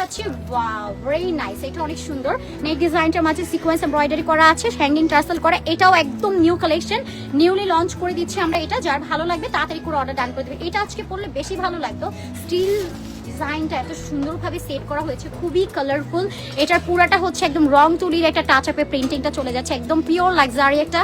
যাচ্ছে wow very nice, এটা অনেক সুন্দর। নেক ডিজাইনটার মাঝে সিকোয়েন্স এমব্রয়ডারি করা আছে, হ্যাঙ্গিং টার্সেল করা, এটাও একদম নিউ কালেকশন, নিউলি লঞ্চ করে দিচ্ছি আমরা এটা। যার ভালো লাগবে তাড়াতাড়ি করে অর্ডার ডান করে দেবে। এটা আজকে পরলে বেশি ভালো লাগতো, স্টিল ডিজাইনটা এত সুন্দরভাবে সেট করা হয়েছে, খুবই কালারফুল। এটার পুরাটা হচ্ছে একদম রং তুলির একটা টাচ আপে প্রিন্টিংটা চলে যাচ্ছে, একদম পিওর লাক্সারি একটা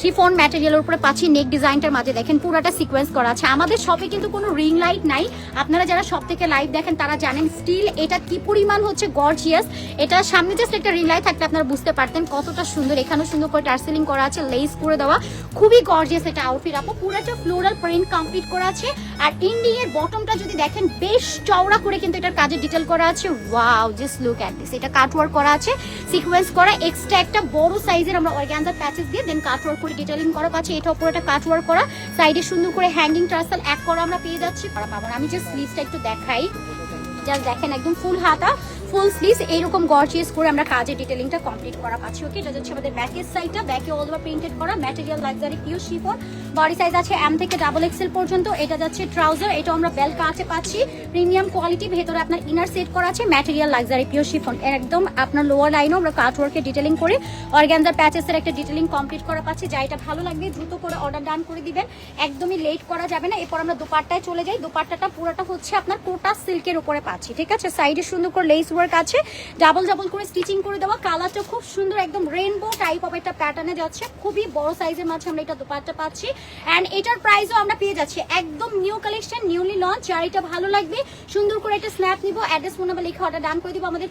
শিফন ম্যাটেরিয়ালের উপরে পাচ্ছি। নেক ডিজাইনটার মাঝে দেখেন পুরাটা সিকোয়েন্স করা আছে। আমাদের শপে কিন্তু কোনো রিং লাইট নাই, আপনারা যারা শপ থেকে লাইভ দেখেন তারা জানেন স্টিল এটা কি পরিমাণ হচ্ছে গর্জিয়াস। এটা সামনে জাস্ট একটা রিং লাইট থাকলে আপনারা বুঝতে পারতেন কতটা সুন্দর। এখানেও সুন্দর করে টার্সেলিং করা আছে, লেস করে দেওয়া, খুবই গর্জিয়াস এটা আউটফিট। আপু পুরাটা ফ্লোরাল প্রিন্ট কমপ্লিট করা আছে। আর ইন্ডিং এর বটমটা যদি দেখেন বেশ চওড়া করে কিন্তু এটার কাজে ডিটেল করা আছে। Wow just look at this, এটা কাটওয়ার্ক করা আছে, সিকোয়েন্স করা, এক্সট্রা একটা বড় সাইজের আমরা অর্গানজা প্যাচেস দিয়ে দেন কাটওয়ার্ক করে ডিটেইলিং করা পাচ্ছি। এটা উপরে একটা কাটওয়ার্ক করা, সাইডে সুন্দর করে হ্যাঙ্গিং টার্সেল এক করা আমরা পেয়ে যাচ্ছি। আমি জাস্ট স্লিভসটা একটু দেখাই, জাস্ট দেখেন একদম ফুল হাতা, ফুল স্লিভস এরকম গর্জিয়াস করে আমরা কাজের ডিটেইলিংটা কমপ্লিট করা পাচ্ছি। ওকে, এটা হচ্ছে আমাদের ব্যাকের সাইডটা, ব্যাকে অল ওভার প্রিন্টেড করা material luxury pure chiffon. Body size আছে এম থেকে ডাবল এক্সেল পর্যন্ত। এটা যাচ্ছে ট্রাউজার, এটা আমরা বেল কাটে পাচ্ছি, প্রিমিয়াম কোয়ালিটি, ভেতরে আপনার ইনার সেট করা আছে ম্যাটেরিয়াল লাক্সারি পিওর শিফন। একদম আপনার লোয়ার লাইনও আমরা কাট ওয়ার্কে ডিটেইলিং করে অর্গানজা প্যাচেসের একটা ডিটেইলিং কমপ্লিট করা পাচ্ছি। যা এটা ভালো লাগবে দ্রুত করে অর্ডার ডান করে দিবেন, একদমই লেট করা যাবে না। এরপর আমরা দোপাট্টায় চলে যাই। দোপাট্টাটা পুরোটা হচ্ছে আপনার কোটা সিল্কের উপরে পাচ্ছি, ঠিক আছে। সাইডে সুন্দর করে লেস ওয়ার্ক আছে, ডাবল ডাবল করে স্টিচিং করে দেওয়া, কালারটা খুব সুন্দর, একদম রেইনবো টাইপ অফ একটা প্যাটার্নে যাচ্ছে, খুবই বড় সাইজের মাঝে আমরা এটা দোপাট্টা পাচ্ছি। এন্ড এটার প্রাইসও আমরা পেয়ে যাচ্ছি একদম নিউ কালেকশন, নিউলি লঞ্চ। আর এটা ভালো লাগবে সুন্দর করে একটা স্ন্যাপ নিব, অ্যাড্রেস ফোন নাম্বার লিখে অর্ডার ডান করে দিব আমাদের।